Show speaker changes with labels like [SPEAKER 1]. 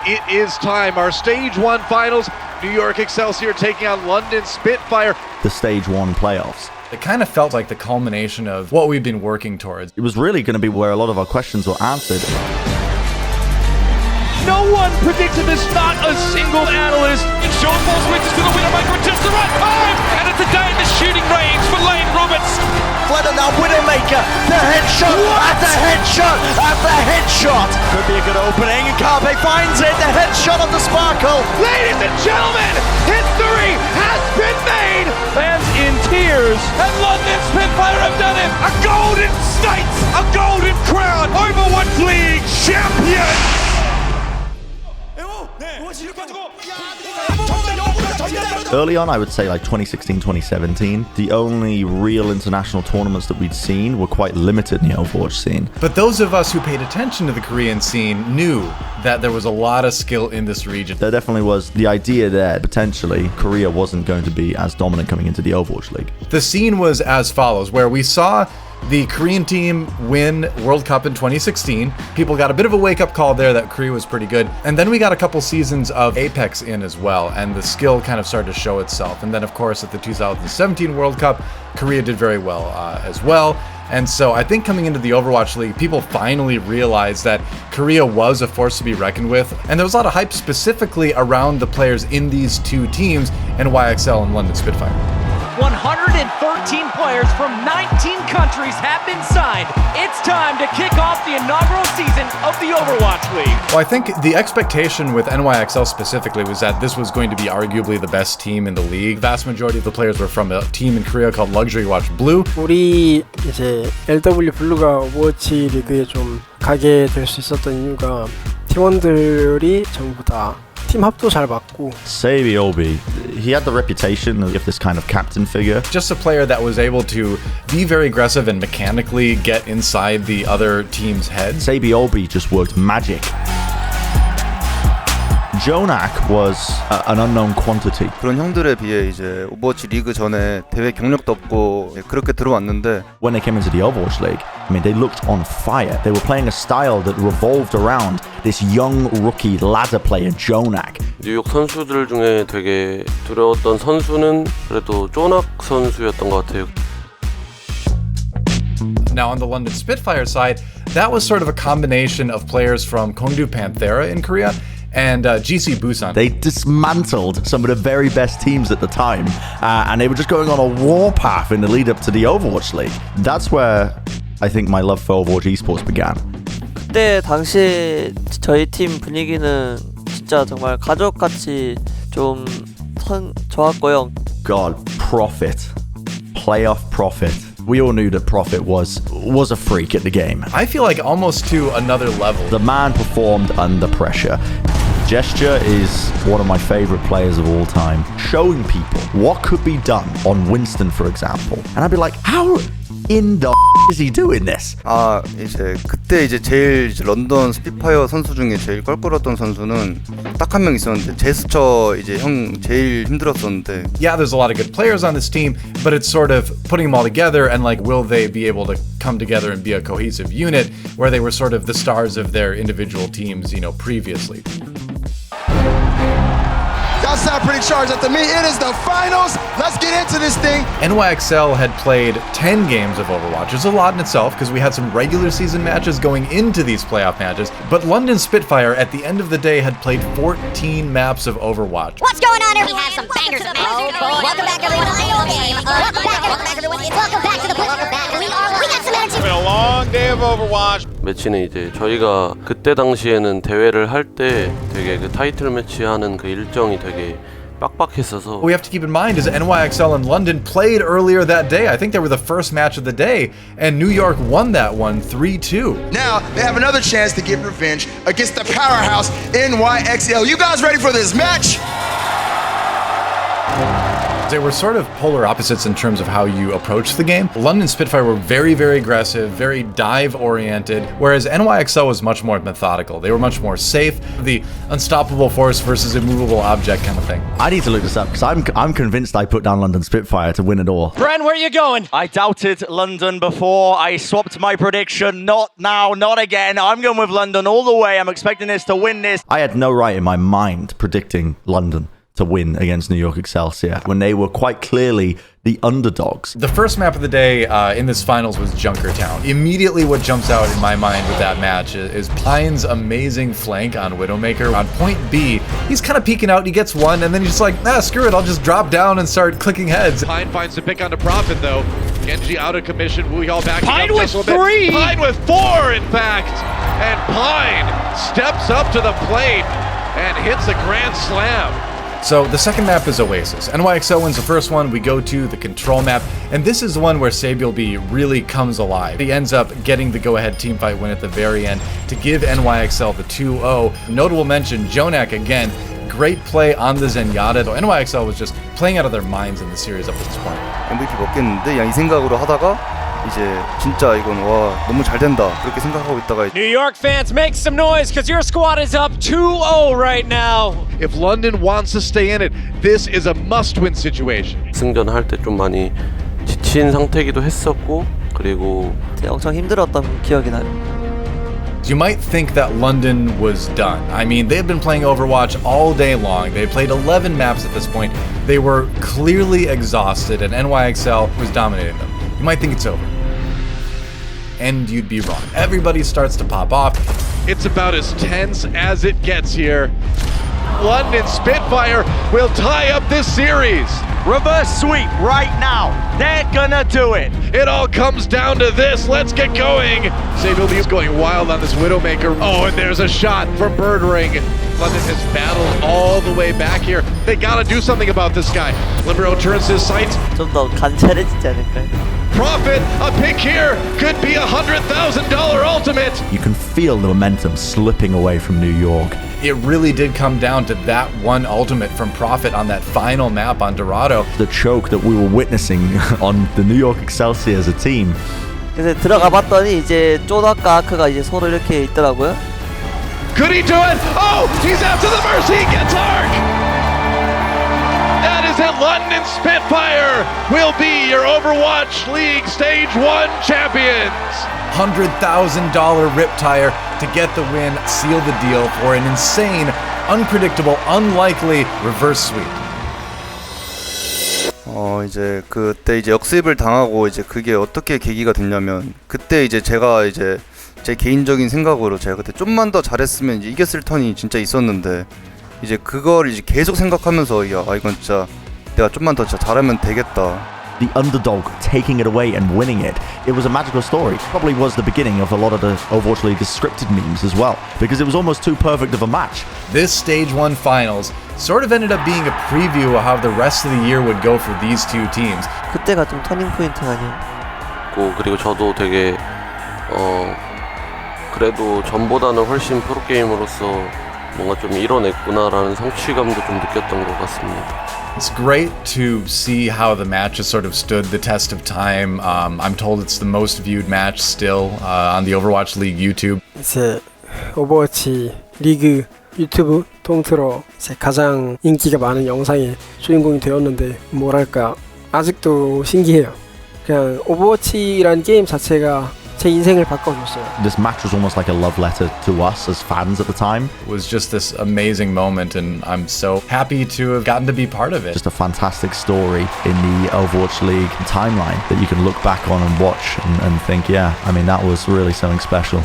[SPEAKER 1] it is time. Our Stage 1 finals, New York Excelsior taking on London Spitfire.
[SPEAKER 2] The Stage 1 playoffs.
[SPEAKER 3] It kind of felt like the culmination of what we've been working towards.
[SPEAKER 2] It was really going to be where a lot of our questions were answered.
[SPEAKER 1] No one predicted this, not a single analyst.
[SPEAKER 4] Sean Paul switches to the Widowmaker at just the right time, and it's a day in the shooting range for Lane Roberts.
[SPEAKER 5] Fledder now, Widowmaker, the headshot, at the headshot, at the headshot. Could be a good opening, and Carpe finds it, the headshot of the Sparkle.
[SPEAKER 1] Ladies and gentlemen, history has been made. Fans in tears.
[SPEAKER 4] And London Spitfire have done it. A golden state, a golden crown, Overwatch League champion.
[SPEAKER 2] Early on, I would say like 2016, 2017, the only real international tournaments that we'd seen were quite limited in the Overwatch scene.
[SPEAKER 3] But those of us who paid attention to the Korean scene knew that there was a lot of skill in this region.
[SPEAKER 2] There definitely was the idea that potentially Korea wasn't going to be as dominant coming into the Overwatch League.
[SPEAKER 3] The scene was as follows, where we saw the Korean team win World Cup in 2016. People got a bit of a wake-up call there that Korea was pretty good. And then we got a couple seasons of Apex in as well, and the skill kind of started to show itself. And then, of course, at the 2017 World Cup, Korea did very well as well. And so I think coming into the Overwatch League, people finally realized that Korea was a force to be reckoned with. And there was a lot of hype specifically around the players in these two teams, NYXL and London Spitfire.
[SPEAKER 6] 113 players from 19 countries have been signed. It's time to kick off the inaugural season of the Overwatch League.
[SPEAKER 3] Well, I think the expectation with NYXL specifically was that this was going to be arguably the best team in the league. The vast majority of the players were from a team in Korea called Luxury Watch Blue.
[SPEAKER 7] 우리 이제 LW 블루가 오버워치 리그에 좀 가게 될 수 있었던 이유가 팀원들이 전부 다 팀 합도 잘 맞고.
[SPEAKER 2] Sabi Obi, he had the reputation of this kind of captain figure.
[SPEAKER 3] Just a player that was able to be very aggressive and mechanically get inside the other team's heads.
[SPEAKER 2] Sabi Obi just worked magic. Jonak was an unknown quantity.
[SPEAKER 8] 그런 형들에 비해 이제 오버워치 리그 전에 대회 경력도 없고 그렇게 들어왔는데
[SPEAKER 2] When they came into the Overwatch League, I mean, they looked on fire. They were playing a style that revolved around this young rookie ladder player, Jonak.
[SPEAKER 9] 뉴욕 선수들 중에 되게 두려웠던 선수는 그래도 쪼낙 선수였던 것 같아요.
[SPEAKER 3] Now on the London Spitfire side, that was sort of a combination of players from Gyeongju Panthera in Korea and GC Busan.
[SPEAKER 2] They dismantled some of the very best teams at the time, and they were just going on a warpath in the lead up to the Overwatch League. That's where I think my love for Overwatch Esports began.
[SPEAKER 10] 그때 당시 저희 팀 분위기는 진짜 정말 가족같이 좀 좋았고요.
[SPEAKER 2] God, Prophet, playoff Prophet. We all knew that Prophet was a freak at the game.
[SPEAKER 3] I feel like almost to another level.
[SPEAKER 2] The man performed under pressure. Gesture is one of my favorite players of all time. Showing people what could be done on Winston, for example. And I'd be like, how in the is he doing this?
[SPEAKER 8] 이제 그때 이제 제일 이제 런던 스피파이어 선수 중에 제일 껄끄러웠던 선수는 딱 한 명 있었는데 제스처 이제 형 제일 힘들었었는데.
[SPEAKER 3] Yeah, there's a lot of good players on this team, but it's sort of putting them all together and like, will they be able to come together and be a cohesive unit where they were sort of the stars of their individual teams, you know, previously.
[SPEAKER 5] Y'all sound pretty charged up to me. It is the finals. Let's get into this thing.
[SPEAKER 3] NYXL had played 10 games of Overwatch. It's a lot in itself because we had some regular season matches going into these playoff matches. But London Spitfire, at the end of the day, had played 14 maps of Overwatch.
[SPEAKER 11] What's going on here? We have some bangers. Oh boy. Welcome back everyone to the game. Welcome back everyone. Welcome back to the We got some energy.
[SPEAKER 1] It's been a long day of Overwatch.
[SPEAKER 9] 매치는 이제 저희가 그때 당시에는 대회를 할 때 되게 그 타이틀 매치 하는 그 일정이 되게 빡빡했어서.
[SPEAKER 3] What we have to keep in mind is NYXL and London played earlier that day. I think they were the first match of the day, and New York won that one 3-2.
[SPEAKER 5] Now they have another chance to get revenge against the powerhouse NYXL. You guys ready for this match?
[SPEAKER 3] They were sort of polar opposites in terms of how you approach the game. London Spitfire were very, very aggressive, very dive-oriented, whereas NYXL was much more methodical. They were much more safe, the unstoppable force versus immovable object kind of thing.
[SPEAKER 2] I need to look this up because I'm convinced I put down London Spitfire to win it all.
[SPEAKER 6] Bren, where are you going?
[SPEAKER 5] I doubted London before. I swapped my prediction. Not now, not again. I'm going with London all the way. I'm expecting this to win this.
[SPEAKER 2] I had no right in my mind predicting London to win against New York Excelsior when they were quite clearly the underdogs.
[SPEAKER 3] The first map of the day in this finals was Junkertown. Immediately what jumps out in my mind with that match is Pine's amazing flank on Widowmaker. On point B, he's kind of peeking out, he gets one, and then he's just like, screw it, I'll just drop down and start clicking heads.
[SPEAKER 4] Pine finds the pick onto Profit though. Genji out of commission, Wu all back.
[SPEAKER 6] Pine with 3!
[SPEAKER 4] Pine with 4 in fact! And Pine steps up to the plate and hits a grand slam.
[SPEAKER 3] So the second map is Oasis. NYXL wins the first one, we go to the control map, and this is the one where Sabiel B really comes alive. He ends up getting the go-ahead teamfight win at the very end to give NYXL the 2-0. Notable mention, Jonak again, great play on the Zenyatta. NYXL was just playing out of their minds in the series up to this point.
[SPEAKER 8] MVP 먹겠는데 그냥 이 생각으로 하다가 이제 진짜 이건 와 너무 잘 된다 그렇게 생각하고 있다가
[SPEAKER 6] New York fans, make some noise because your squad is up 2-0 right now.
[SPEAKER 4] If London wants to stay in it, this is a must-win situation.
[SPEAKER 9] 승전할 때 좀 많이 지친 상태이기도 했었고 그리고
[SPEAKER 10] 엄청 힘들었던 기억이 나요.
[SPEAKER 3] You might think that London was done. I mean, they've been playing Overwatch all day long. They played 11 maps at this point. They were clearly exhausted, and NYXL was dominating them. You might think it's over. And you'd be wrong. Everybody starts to pop off.
[SPEAKER 4] It's about as tense as it gets here. London Spitfire will tie up this series.
[SPEAKER 5] Reverse sweep right now. They're gonna do it.
[SPEAKER 4] It all comes down to this. Let's get going. Sabiel B is going wild on this Widowmaker. Oh, and there's a shot from Birdring. London has battled all the way back here. They gotta do something about this guy. Libero turns his sights.
[SPEAKER 10] 좀 더 관찰해지지 않을까요?
[SPEAKER 4] Profit, a pick here could be $100,000 ultimate.
[SPEAKER 2] You can feel the momentum slipping away from New York.
[SPEAKER 3] It really did come down to that one ultimate from Profit on that final map on Dorado.
[SPEAKER 2] The choke that we were witnessing on the New York Excelsior as a team.
[SPEAKER 10] 그래서 들어가 봤더니 이제 쪼닥과 아크가 이제 서로 이렇게 있더라고요.
[SPEAKER 4] Could he do it? Oh, he's after the Mercy, he gets Arc! That is it, London Spitfire will be your Overwatch League Stage 1 champions!
[SPEAKER 3] $100,000 Riptire to get the win, seal the deal for an insane, unpredictable, unlikely reverse sweep.
[SPEAKER 8] 이제 그때 이제 역습을 당하고 이제 그게 어떻게 계기가 됐냐면 그때 이제 제가 이제 제 개인적인 생각으로 제가 그때 좀만 더 잘했으면 이제 이겼을 턴이 진짜 있었는데 이제 그걸 이제 계속 생각하면서 이건 진짜 내가 좀만 더 진짜 잘하면 되겠다.
[SPEAKER 2] The underdog taking it away and winning it. It was a magical story. Probably was the beginning of a lot of the Overwatch League scripted memes as well, because it was almost too perfect of a match.
[SPEAKER 3] This Stage 1 finals sort of ended up being a preview of how the rest of the year would go for these two teams.
[SPEAKER 10] 그때가 좀 터닝 포인트 아니에요?
[SPEAKER 9] 그리고 저도 되게 그래도 전보다는 훨씬 프로게이머로서 뭔가 좀 이뤄냈구나라는 성취감도 좀 느꼈던 것 같습니다.
[SPEAKER 3] It's great to see how the match has sort of stood the test of time. I'm told it's the most viewed match still on the Overwatch League YouTube.
[SPEAKER 7] 이제 오버워치 리그 유튜브 통틀어 이제 가장 인기가 많은 영상의 주인공이 되었는데 뭐랄까 아직도 신기해요. 그냥 오버워치라는 게임 자체가 제 인생을 바꿔줬어요.
[SPEAKER 2] This match was almost like a love letter to us as fans at the time.
[SPEAKER 3] It was just this amazing moment, and I'm so happy to have gotten to be part of it.
[SPEAKER 2] Just a fantastic story in the Overwatch League timeline that you can look back on and watch and think, yeah, I mean, that was really something special.